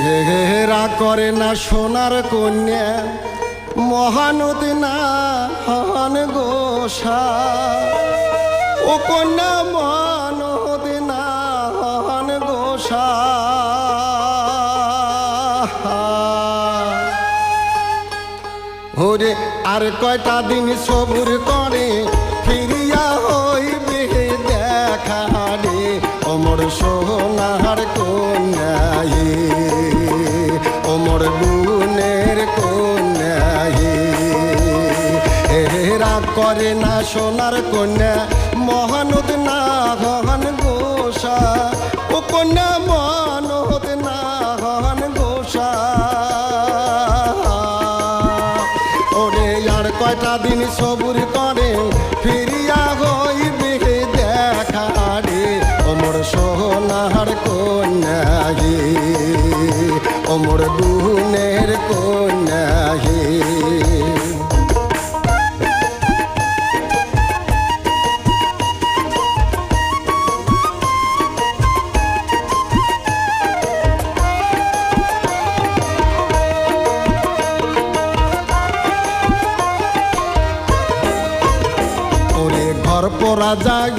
রাগ করে না সোনার কন্যা মহানদী না হন গোসা ও কন্যা মহানদী না হন গোসা ওরে আর কয়টা দিন সবুর করে ফিরিয়া হইবে দেখা রে অমর সোনার কন্যাই অমর গুণের কন্যাই রাগ করে না সোনার কন্যা মহানদ না হন গোসা ও কন্যা মহানদ না হন গোসা ওরে আর কয়টা দিন সবুর করে ফিরিয়া হইবে দেখা রে অমর সোনার কন্যাই অমর গুণের কন্যাই ঘর পরা যায়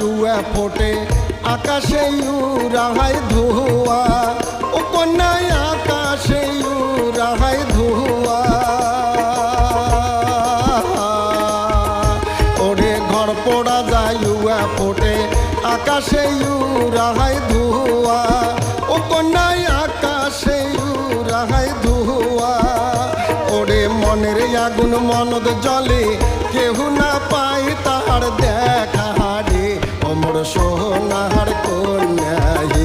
ফোটে আকাশে রাহাই ধোয়া ও কন্যায় আকাশে রাহাই ধোয়া ওরে ঘর পড়া যায় ফোটে আকাশে রাহাই ধোয়া ও কন্যায় আকাশে রাহাই ধোয়া ওরে মনের আগুন মনদ জলে কেহ না পাই তাহার দেখা রে অমর সোনার কন্যাই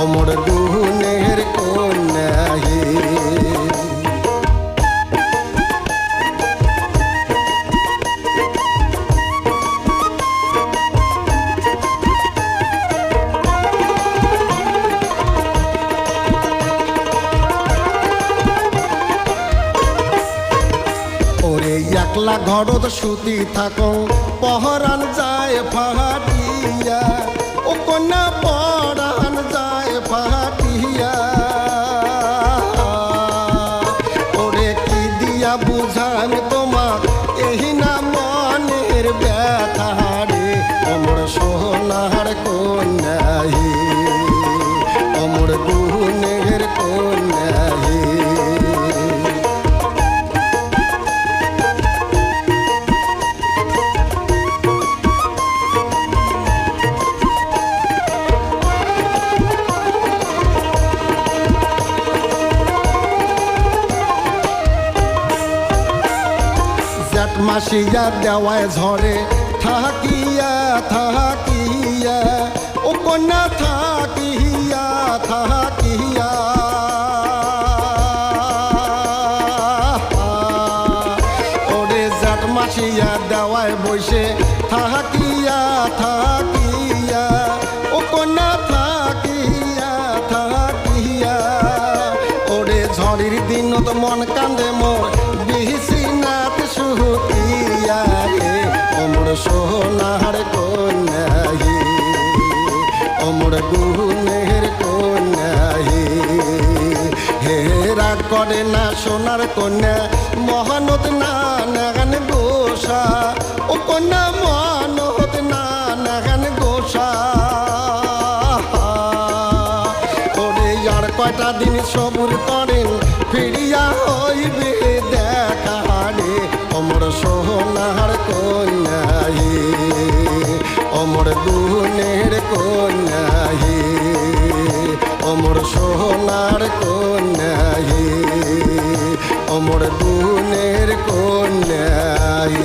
অমর গুণের কন্যাই একলা ঘরত সুতি থাকো পহরান যায় ফাটিয়া ও কন্যা পরান যায় ফাটিয়া ওরে কি দিয়া বুঝান তোমার এই না মনের ব্যথা রে অমর সোনার কন্যাই অমর গুণের কন্যাই মাসিয়া দেওয়ায় ঝরে থাকিয়া থাকিয়া ও কন্যা থাকিয়া থাকিয়া ওরে জাত মাসিয়া দেওয়ায় বসে থাকিয়া থাকিয়া ও কন্যা থাকিয়া থাকিয়া ওরে ঝড়ির দিনত মন কান্দে মোর বিহিসি নাথ সুতিয়া রে অমর সোনার কন্যাই অমর গুণের কন্যাই হে রাগ করে না সোনার কন্যা মহানদ না নাগান গোসা ও কন্যা মহানদ না নাগান গোসা ওরে আর কয়টা দিন সবুর করেন ফিরিয়া হইবে দেখা রে অমর সোনার কন্যাই অমর গুণের কন্যাই অমর সোনার কন্যাই অমর গুণের কন্যাই